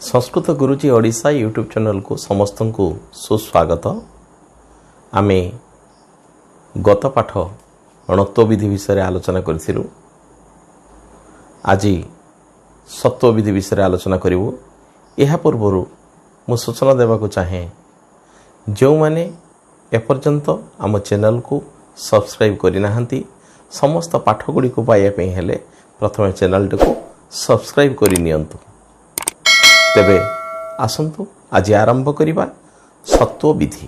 संस्कृत गुरुजी Odisha YouTube channel को समस्त को सुस्वागत। आमे गत पाठ अणत्व विधि विषय आलोचना करूँ। आज सत्व विधि विषय आलोचना करूँ। यह पूर्व मु सूचना देवाक चाहे जो मैंने एपर्यंत आम चैनल को सब्सक्राइब करना समस्त पाठगुड़ी को पाइबापी हेले प्रथम चैनल को सब्सक्राइब करनी। तेबे आसंतु आज आरंभ करिबा सत्व विधि।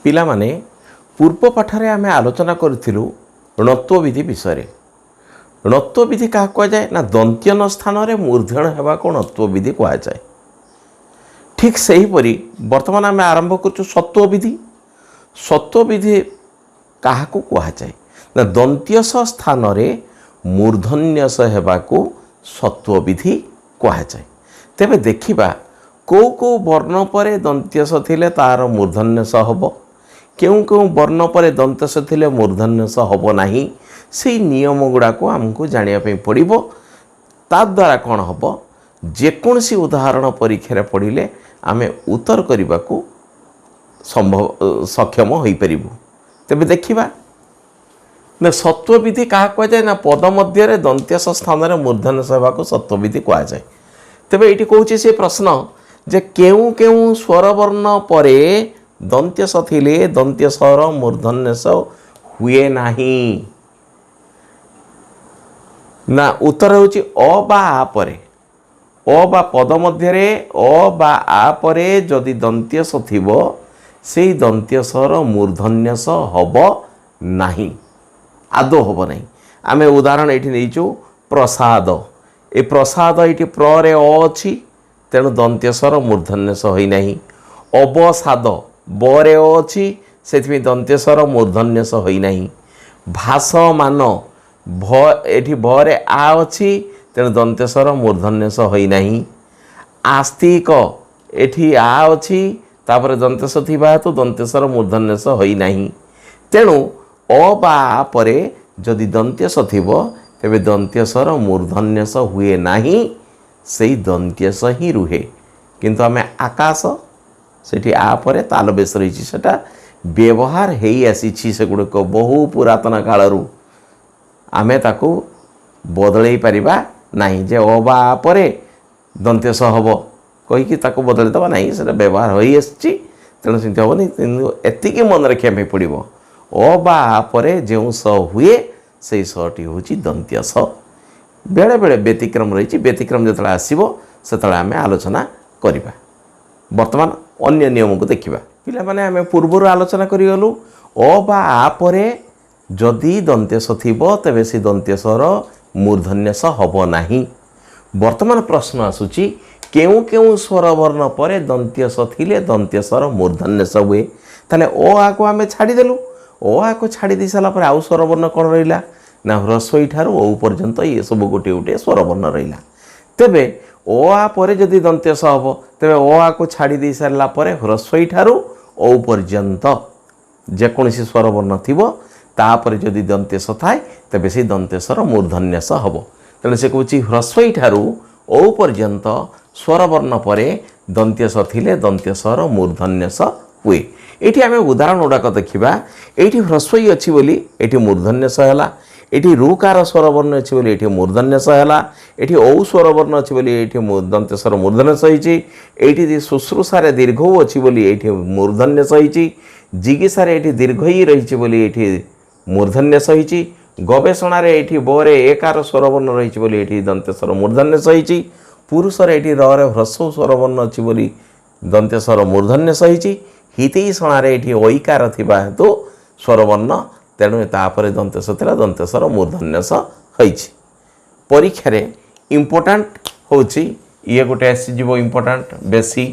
पिला माने पूर्व पाठरे आमे आलोचना करथिलु णत्व विधि विषय। णत्व विधि का कह जाए ना दंत्यन स्थान रे मूर्धन हेबा को णत्व विधि कह जाए। ठीक से हीपरी वर्तमान आम आरंभ कर सत्व विधि। सत्व विधि क्या कह जाए ना दंत्यस स्थान रे मूर्धन्यस हेबाको सत्व विधि कह जाए। तेबे देखिबा को वर्ण पर दंत्यस थिले तार मूर्धन्यस हब, क्यों वर्ण पर दंत्यस थिले मूर्धन्यस हब नाही, से नियम गुड़ा को आमको जानिया पे पड़िबो। ता द्वारा कौन हब जेकोसी उदाहरण परीक्षा पढ़िले आमे उत्तर करने को संभव सक्षम हो पारिबु। तेबे देखिबा ना सत्व विधि क्या कह जाए ना पद मध्य दंत्यस स्थान में मूर्धन्य सेवा को सत्व विधि कह जाए। तेबे ये कहूँ से प्रश्न जे केउ केउ स्वरवर्ण परे दंत्यस थिले दंत्यसर मूर्धन्यस हुए नाही ना। उत्तर होची अ बा आ परे अ बा पद मध्य अ बा आ परे जदि दंत्यस थिबो से दंत्यसर मूर्धन्यस हब नाही, आदो हब नाही। आमे उदाहरण ये नहींचु प्रसाद। ए प्रसाद ये प्र रे अ अच्छी तेणु दंत्यसर मूर्धन्यस होई नाही। अवसाद ब रे अ अच्छी से दंत्यसर मूर्धन्यस होई नाही। भासमान भ एठी भ रे आ अच्छी तेणु दंत्यसर मूर्धन्यस होई नाही। आस्तिक एठी आ अच्छी तापर दंत्यस थिबा हेतु दंत्यसर मूर्धन्यस होई नाही। तेणु अ बा आ परे जदि दंत्यस थिबो तेबे दंत्यसर मूर्धन्यस हुए नाही, सेई दंत्यस ही रुहे। किंतु आमे आकाश सेठी आ परे ताल बेस रही सेटा व्यवहार हेई आसीछि। सेगुड़िक बहु पुरातन कालरू आमे ताकू बदलई पारिबा नहीं जे अ बा आ परे दंत्यस हब कहीकि ताकू बदल दबा नहीं, से व्यवहार हो आसी। तेणु सेमती हेनी। एतिकी मन रखा पड़ो अ बा आ परे जो स हुए से टी हूँ दंत्यस। बेले बेले व्यतिक्रम रही। व्यतिक्रम जो आसो से आम आलोचना करवा। वर्तमान अन्य नियम को देखा। पिला माने आम पूर्वर आलोचना करूँ अ बा आ परे जदि दंत्यस थिबो तेबे से दंत्यसर मूर्धन्यस हब नाही। वर्तमान प्रश्न आसूची केउ केउ स्वरवर्ण पर दंत्यस थिले दंत्यसर मूर्धन्यस हुए। ताले ओ आ को आमे छाड़ीदेलु। ओ आ को छाड़ी दे साला पर आउ स्वरवर्ण कौन रहिला ना ह्रस्व ठारू ओ पर्यंत ये सब गोटे गोटे स्वरवर्ण रहिला। तेबे ओ आ पर जदि दंत्यस हब तेबे ओ आ को छाड़ी दे सारला पर ह्रस्व ठारू ओ पर्यंत जेकोसी स्वरवर्ण थिबो तापर जदि दंत्यस थाए तेबे से दंत्यसर मूर्धन्यस हब। तेणु से कहूँ ह्रस्व ठारू ओ पर्यंत स्वरवर्ण पर दंत्यस थिले दंत्यसर मूर्धन्यस हुए। ये आम उदाहरण गुड़ाक देखा। ये ह्रस्व अच्छी बोली ये मूर्धन्यस है। ये रुकार स्वरवर्ण अच्छी बोली ये मूर्धन्यस है। ये औ स्वरवर्ण अच्छी बोली ये दंत्यसर मूर्धन्यस होती। शुश्रूषार दीर्घ अच्छी बोली ये मूर्धन्यस होती। जिगिषार ये दीर्घ ही रही बोली ये मूर्धन्यस होती। गवेषणार ये बोरे एकार स्वरवर्ण रही बोली ये दंत्यसर मूर्धन्यस होती। पुरुषर ये रे ह्रस्व स्वरवर्ण अच्छी बोली दंत्यसर मूर्धन्यस होती। हितैषणार ये ऐकार थिबा हेतु स्वरवर्ण तेणु तापर दंत्यस थिला दंत्यसर मूर्धन्यस होईछि। परीक्षा रे इम्पोर्टाट होछि ये गोटे आसीजिवो इम्पोर्टाट बेसी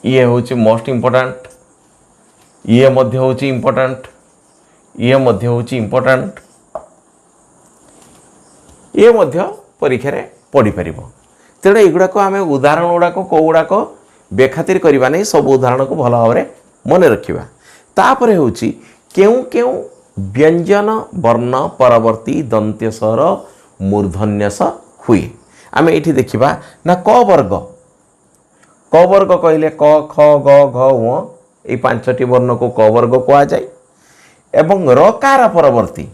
ये होछि मोस्ट इम्पोर्टाट ये मध्य होछि इम्पोर्टाट ये मध्य होछि इम्पोर्टाट ये मध्य परीक्षा रे पढ़ी पारिबो। तेणु एगुड़ाक आम उदाहरण गुड़ाक कौगुड़ाक बेखातिर करवा नहीं सब उदाहरण को भल भाव मन रखा तापर हूँ केउ केउ व्यंजन वर्ण परवर्ती दंत्य स्वर मूर्धन्यस हुए आम ये देखा ना क वर्ग कहले क ख ग घ उ ये पांचटी वर्ण को क वर्ग कहुए एवं रकार परवर्ती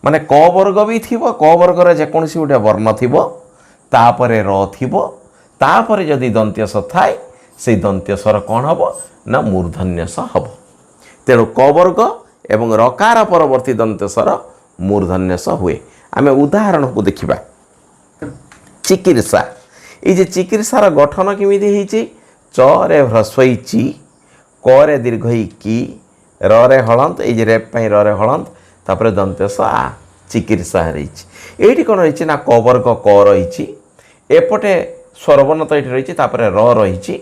माने क वर्ग भी थी क वर्गर जेकोसी गोटे वर्ण थी तापरे र थी तापरे जदि दंत्य स थाए से दंत्य स्वर कौन हम ना मूर्धन्यस हम तेणु क वर्ग एवं रकार परवर्ती दंत्य स्वर मूर्धन्यस हुए आम उदाहरण को देखा चिकित्सा ये चिकित्सार गठन केमी च रे ह्रस्वई ची क रे दीर्घई की रे हलंत ये रेप रे हलंत तापर दंत्य स आ चिकित्सा रही कौन रही ना क वर्ग क रही एपटे स्वरवर्ण तो ये रही रही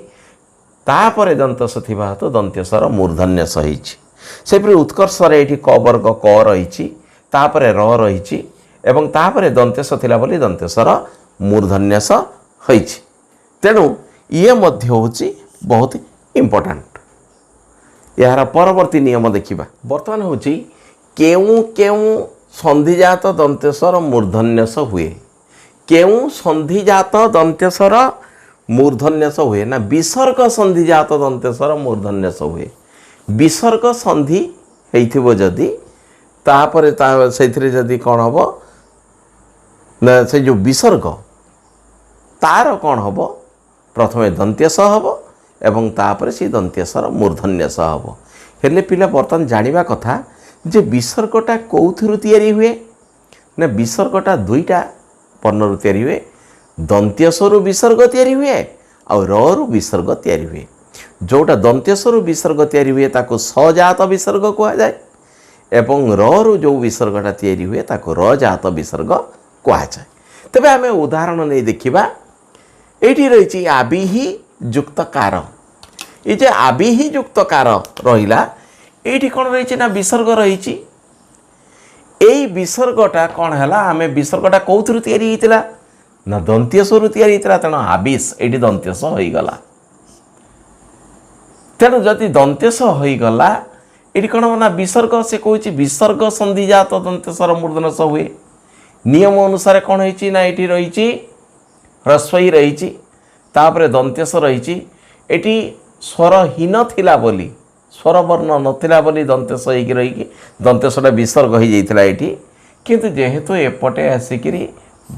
तापर दंतस थी हेतु दंत्य स्वर मूर्धन्यस होपरी उत्कर्ष ये क वर्ग क रही तापर रही एवं तापर दंत्यस थिला बोली दंत्य स्वर मूर्धन्यस होइछि तेणु ये मध्य होछि बहुत इम्पोर्टेंट यार परवर्ती नियम देखिबा वर्तमान होछि केउ केउ संधिजात दंत्य स्वर मूर्धन्यस हुए केउ संधिजात दंत्य स्वर मूर्धन्यस हुए ना विसर्ग संधिजात दंत्य स्वर मूर्धन्यस हुए विसर्ग संधि हेइथिबो जदि तापर सेथिरे जदि कोन हबो ना से जो विसर्ग तार कौन हम प्रथमे दंत्यस हम एवं तापर से दंत्यस्वर मूर्धन्यस हम हेले पिला बर्तमान जानिबा कथा जे विसर्गटा कौथुरु तैयारी हुए ना विसर्गटा दुईटा वर्णरु तैयारी हुए दंत्यस्वरु विसर्ग तैयारी हुए और रु विसर्ग तैयारी हुए जोटा दंत्यस्वरु विसर्ग तैयारी हुए ताको सजात विसर्ग कहा जाए एवं रु जो विसर्गटा तैयारी हुए ताको रजात विसर्ग कहा जाए तेबे आमे उदाहरण नहीं देखिबा एठी रही आबिही युक्त कार ये जे आबिही युक्त कार रहिला एठी कौन रही ना विसर्ग रही एई विसर्गटा कौन है आमे विसर्गटा कौथुरु तैयारी होइतिला ना दंत्यस्वरु तैयारी होइतिला तेणु आबिस एठी दंत्यस होइगला तेणु जदि दंत्यस होइगला एठी कौन ना विसर्ग से कहूँ विसर्ग संधिजात दंत्यस्वर मूर्धन्यस हुए नियम अनुसार कौन होइछि ना एठी रही ह्रस्वई रही तापर दंत्यस रही एटी स्वरहीन थिला बोली स्वरवर्ण नथिला बोली दंत्यस होइकी रही दंत्यसटा विसर्ग हो जाइथिला एटी किंतु जेहेतु एपटे आसिकी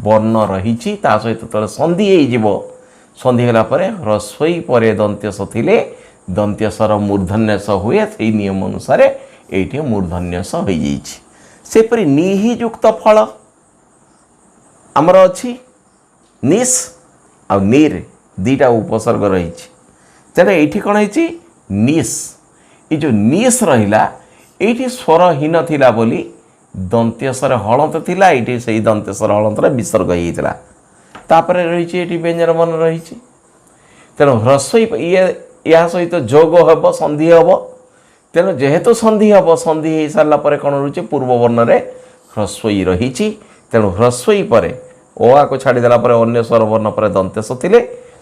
वर्ण रही सहित तले संधि हो संधि होला परे ह्रस्वई परे दंत्यस थिले दंत्यस्वर मूर्धन्यस हुए से नियम अनुसार ये मूर्धन्यस हो जाइछि सेपरि निहि युक्त फल आमर अच्छी निस आ नीर दीटा उपसर्ग रही तेना ये कौन है निस ये जो निस रहा ये स्वरहीन थिला बोली दंत्यस्वर हलंत थिला ये से दंत्यस्वर हलंत विसर्ग होता तापर रही व्यंजन मन रही तेणु ह्रस्व या सहित जोग हम संधि हम तेणु जेहेतु संधि हम संधि हो सारापर कौन रोचे पूर्व वर्ण में ह्रस्वई रही तेणु ह्रस्वई पर ओआ को छाड़देला अन्य स्वर वर्ण पर दंत्यस थिले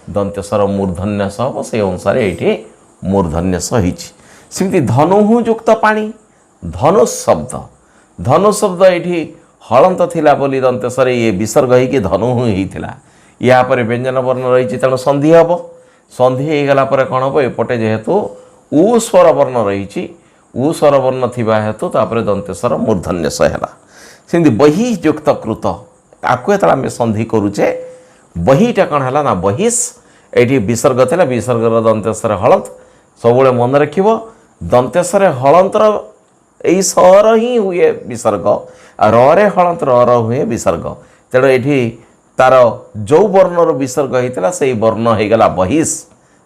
दंत्यस्वर मूर्धन्यस हम से अनुसार ये मूर्धन्यस होती धनु युक्त पानी धनु शब्द ये हलंत थिला बोली दंत्यस्वर ये विसर्ग होगी धनु होता या व्यंजन वर्ण रही तेणु संधि हम संधि होगला कौन हम एपटे जेहेतु उ स्वर वर्ण रही उ स्वर वर्ण थी हेतु तापर दंत्यस्वर मूर्धन्यस है सेमती बहि युक्त कृत आपको ये आम संधि करुचे बहीटा कौन है ना बहिष ये विसर्ग था विसर्गर दंत्यस्वर हलंत सब मन रख दंत्यस्वर हलंतर यही सर ही हुए विसर्ग रे हलंत हुए विसर्ग तेणु ये तार जो वर्णर विसर्ग होता से वर्ण होगला बहिष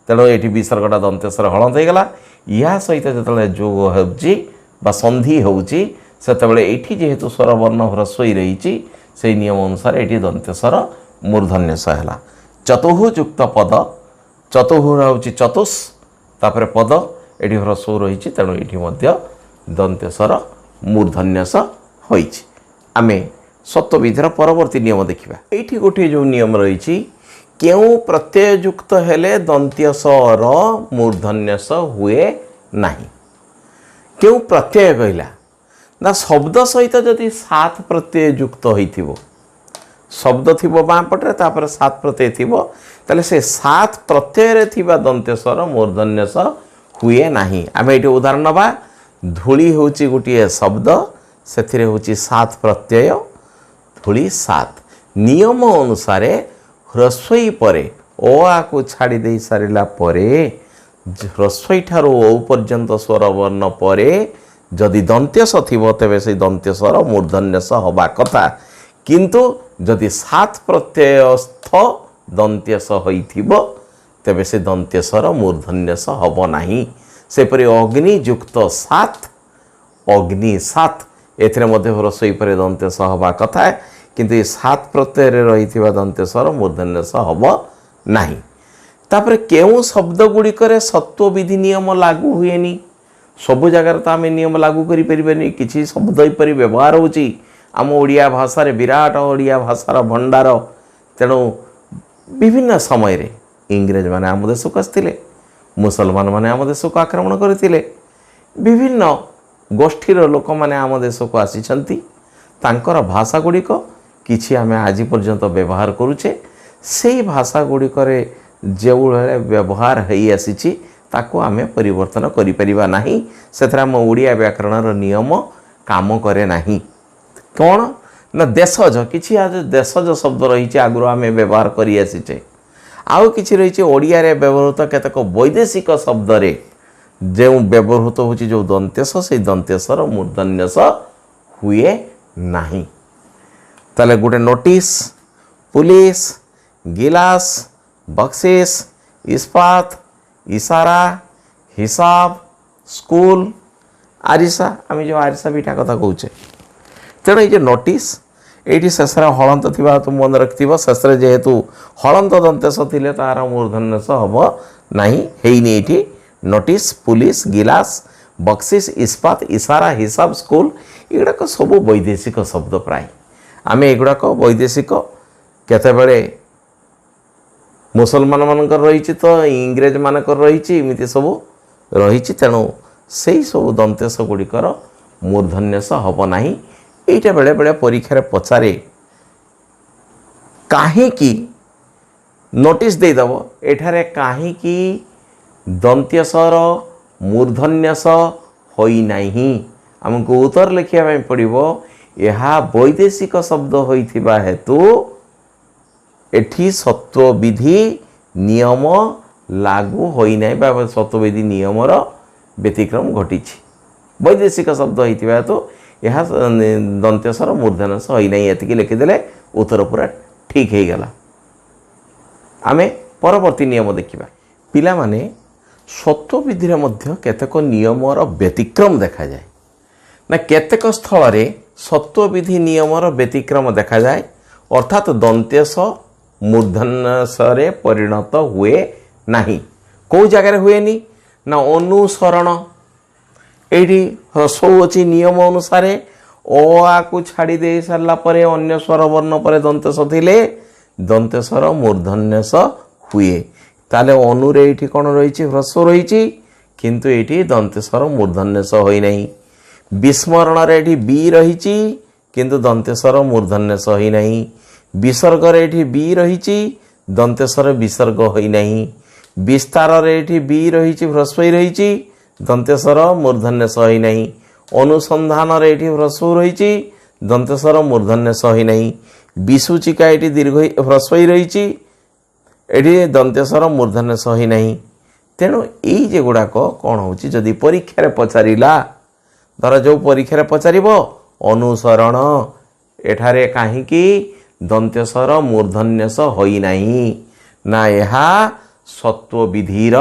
तेणु ये विसर्गटा दंत्यस्वर हलंत होगला या सहित जो जोग हो संधि होती जेहेतु स्वर वर्ण ह्रस्वई रही से नियम अनुसार ये दंत्यस्वर मूर्धन्यस है चतुः युक्त पद चतुः हूँ चतुष तापर पद ये ह्रस्व रही तेणु ये दंत्यस्वर मूर्धन्यस होमें सत्वविधिर परवर्ती नियम देखा ये गोटे जो नियम रही केउ प्रत्यय युक्त हेले दंत्य सर मूर्धन्य स हुए नहीं। केउ प्रत्यय कहला ना शब्द सहित जदि सात प्रत्यय युक्त होइथिबो, शब्द थिबो बाँ पटे तापर सात प्रत्यय थिबो, ताले से सात प्रत्यय रे थिबा दंत्य स्वर मूर्धन्य स हुए नाही। आमे एटी उदाहरण नबा। धूली होची गोटे शब्द, सेथिरे होची सात प्रत्यय, धूली सात। नियम अनुसार ह्रस्वई परे ओ आ को छाड़ी दे सारिला परे ह्रस्वई ठारू ओ पर्यंत स्वर वर्ण परे जदि दंत्य स थिबो तेबे से दंत्य स्वर मूर्धन्य स हबा कथा। किंतु जदि सात प्रत्ययस्थ दंत्य स होइथिबो तेबे से दंत्य स्वर मूर्धन्य स हबो नाही। सेपरि अग्नि युक्त सात, अग्नि सात एथिरे मध्ये ह्रस्वई परे दंत्य स हबा कथा, किंतु ये सात प्रत्यय रे रहिथिबा दंत्य स्वर मूर्धन्य स हबो नाही। तापर केउ शब्द गुडी करे सत्व विधि नियम लागू हुएनी। सब जगह तो आम नियम लागू करि परिबेनी। किछि शब्द इपरि व्यवहार होची आम ओडिया भाषा रे, विराट ओडिया भाषार भंडार। तेणु विभिन्न समय रे इंग्रेज माने आम देश को आसथिले, मुसलमान माने आम देश को आक्रमण करथिले, विभिन्न गोष्ठीर लोक माने आम देश को आसीछंती। तांकर भाषा गुड़िक किछि आमे आज पर्यंत व्यवहार करूचे। सेई भाषा गुड़िक रे जेउ व्यवहार हई आसीछि ताको आमे परिवर्तन करि परिबा नाही। सेथरा म ओडिया व्याकरणर नियम काम करे नाही। कोन ना देशज किछि आज देशज शब्द रहिछि आगुरो आमे व्यवहार करि आसीचे। आउ किछि रहिछि ओडिया रे व्यवहृत केतक वैदेशिक शब्द रे जेउ व्यवहृत होछि जो दंत्यस से दंत्यसर मूर्धन्यस हुए नाही। ताले गोटे नोटिस, पुलिस, गिलास, बक्सिस, इस्पात, इशारा, हिसाब, स्कूल, आरिसा, आम जो आरिसा पिठा कथा कहूचे। तेणु ये नोटिस ये शेष हलंत थी तुम मन रखि शेष जेहेतु हलंत दंतेश थे तार मूर्धन्यस हम नहीं ये नोटिस, पुलिस, गिलास, बक्सिस, इस्पात, इशारा, हिसाब, स्कूल एगुड़ाक सब वैदेशिक शब्द। प्राय आम एगुड़ाक वैदेशिक केतबेले मुसलमान मानकर रही तो इंग्रेज मानकर रही इमिति सब रही। तेणु से सब दंतेश गुड़िकर मूर्धन्यस हम ना। यहीटा बेले बेले परीक्षा पचारे कहीं नोटिस देदेव एठारे कहीं दंत्यसर मूर्धन्यस होई नहीं। आमको उत्तर लिखा पड़ो यह वैदेशिक शब्द होइथिबा हेतु एठी सत्व विधि नियम लागू होई नहीं बा सत्व विधि नियमर व्यतिक्रम घटी। वैदेशिक शब्द होइथिबा हेतु यह दंत्यसर मूर्धन्यस होई नहीं। एतिकी लिखिदेले उत्तर पूरा ठीक हो गला। आमे परवर्ती नियम देखिबा। पिला माने सत्व विधि मध्य केतक नियमर व्यतिक्रम देखा जाए ना केतक स्थल रे सत्व विधि नियमर व्यतिक्रम देखा जाए। अर्थात दंत्यस मूर्धन्यसरे परिणत हुए नहीं। कौ जगार हुए नी ना अनुसरण एठी ह्रस्व अच्छी नियम अनुसार ओ आ को छाड़ी दे सारा परे अन्य स्वर वर्ण पर दंत्यस थिले दंत्यसर मूर्धन्यस हुए। ताले अनुरे एठी कोन रहिछि ह्रस्व रहिछि किंतु एठी दंत्यसर मूर्धन्यस होई नहीं। विस्मरण रे एठी बी रहिछि किंतु दंत्यसर मूर्धन्यस होई नहीं। विसर्ग रे एठी बी रहिछि दंत्यसर विसर्ग होई नहीं। विस्तार रे एठी बी रहिछि ह्रस्व रहिछि दंत्यसर मूर्धन्यस होई नहीं। अनुसंधान रे एठी ह्रस्व रहिछि दंत्यसर मूर्धन्यस होई नहीं। विसूचिका एठी दीर्घ ह्रस्व रहिछि एठी दंत्यसर मूर्धन्यस होई नहीं। तेणु एई जे गुडाक कोन होछि जदि परीक्षा रे पचारिला धर जो परीक्षा रे पचारिबो अनुसरण एठारे काहे कि दंत्यसर मूर्धन्यस होई नहीं ना यहा सत्व विधिर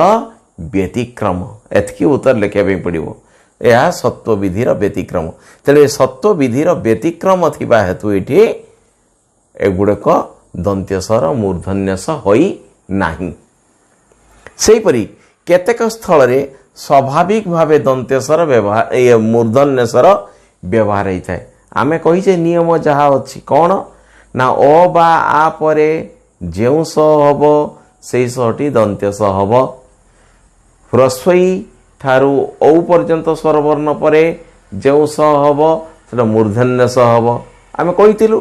व्यतिक्रम। एतकी उत्तर लिखा पड़ो यह सत्व विधिर व्यतिक्रम। तेणु सत्व विधिर व्यतिक्रम थिबा हेतु ये एगुड़क दंत्यसर मूर्धन्यस होई नाही। सेहीपरि केतेक स्थल रे स्वाभाविक भावे दंत्यसर व्यवहार मूर्धन्यसर व्यवहार होता है। आमे कहीचे नियम जहाँ अच्छी कौन ना ओ बा आ परे ଯେଉଁ ସ ହେବ ସେହି ସଟି ଦନ୍ତ୍ୟ ସ ହେବ। ହ୍ରସ୍ୱଇ ଠାରୁ ଔ ପର୍ଯ୍ୟନ୍ତ ସ୍ୱରବର୍ଣ୍ଣ ପରେ ଯେଉଁ ସ ହେବ ସେଟା ମୂର୍ଧନ୍ୟ ସ ହେବ। ଆମେ କହିଥିଲୁ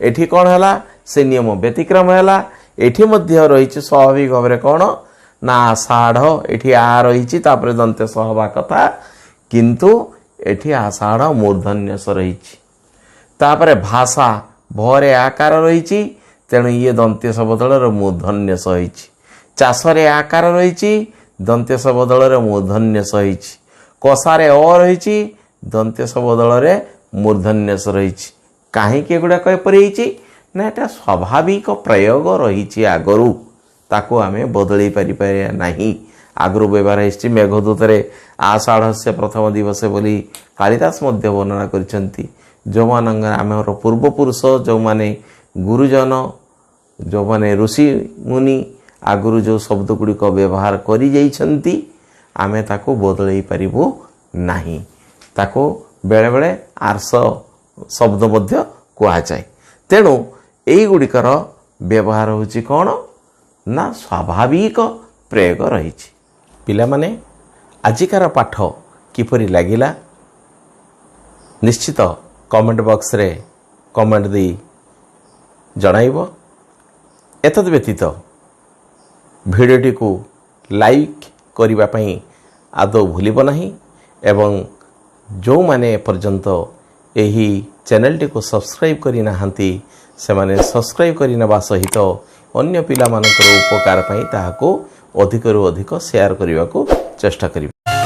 ଏଠି କ'ଣ ହେଲା, ସେ ନିୟମ ବ୍ୟତିକ୍ରମ ହେଲା। ଏଠି ମଧ୍ୟ ରହିଛି ସ୍ୱାଭାବିକ ଭାବରେ କ'ଣ ନା ଆଷାଢ଼, ଏଠି ଆ ରହିଛି ତାପରେ ଦନ୍ତ୍ୟ ସ ହେବା କଥା, କିନ୍ତୁ ଏଠି ଆଷାଢ଼ ମୂର୍ଧନ୍ୟ ସ ରହିଛି। ତାପରେ ଭାଷା ଭରେ ଆକାର ରହିଛି, ତେଣୁ ଇଏ ଦନ୍ତ୍ୟ ସ ବଦଳରେ ମୂର୍ଧନ୍ୟ ସ ହେଇଛି। ଚାଷରେ ଆକାର ରହିଛି, ଦନ୍ତ୍ୟ ସ ବଦଳରେ ମୂର୍ଧନ୍ୟ ସ ହେଇଛି। କଷାରେ ଅ ରହିଛି, ଦନ୍ତ୍ୟ ସ ବଦଳରେ ମୂର୍ଧନ୍ୟ ସ ରହିଛି। କାହିଁକି ଏଗୁଡ଼ାକ ଏପରି ହେଇଛି ନା ଏଟା ସ୍ୱାଭାବିକ ପ୍ରୟୋଗ ରହିଛି ଆଗରୁ, ତାକୁ ଆମେ ବଦଳେଇ ପାରିପାରିବା ନାହିଁ। ଆଗରୁ ବ୍ୟବହାର ହେଇଛି ମେଘଦୂତରେ ଆଷାଢ଼ସ୍ୟ ପ୍ରଥମ ଦିବସ ବୋଲି କାଳିଦାସ ମଧ୍ୟ ବର୍ଣ୍ଣନା କରିଛନ୍ତି। ଯେଉଁମାନଙ୍କ ଆମର ପୂର୍ବପୁରୁଷ, ଯେଉଁମାନେ ଗୁରୁଜନ, ଯେଉଁମାନେ ଋଷି ମୁନି ଆଗରୁ ଯେଉଁ ଶବ୍ଦ ଗୁଡ଼ିକ ବ୍ୟବହାର କରିଯାଇଛନ୍ତି, ଆମେ ତାକୁ ବଦଳେଇ ପାରିବୁ ନାହିଁ। ତାକୁ ବେଳେବେଳେ ଆର୍ଷ ଶବ୍ଦ ମଧ୍ୟ କୁହାଯାଏ। ତେଣୁ ଏଇଗୁଡ଼ିକର ବ୍ୟବହାର ହେଉଛି କ'ଣ ନା ସ୍ୱାଭାବିକ ପ୍ରୟୋଗ ରହିଛି। ପିଲାମାନେ, ଆଜିକାର ପାଠ କିପରି ଲାଗିଲା ନିଶ୍ଚିତ କମେଣ୍ଟ ବକ୍ସରେ କମେଣ୍ଟ ଦେଇ ଜଣାଇବ। ଏତଦ୍ ବ୍ୟତୀତ ଭିଡ଼ିଓଟିକୁ ଲାଇକ୍ କରିବା ପାଇଁ ଆଦୌ ଭୁଲିବ ନାହିଁ ଏବଂ ଯେଉଁମାନେ ଏପର୍ଯ୍ୟନ୍ତ ଏହି ଚ୍ୟାନେଲଟିକୁ ସବସ୍କ୍ରାଇବ୍ କରିନାହାନ୍ତି ସେମାନେ ସବସ୍କ୍ରାଇବ୍ କରିନେବା ସହିତ ଅନ୍ୟ ପିଲାମାନଙ୍କର ଉପକାର ପାଇଁ ତାହାକୁ ଅଧିକରୁ ଅଧିକ ସେୟାର କରିବାକୁ ଚେଷ୍ଟା କରିବେ।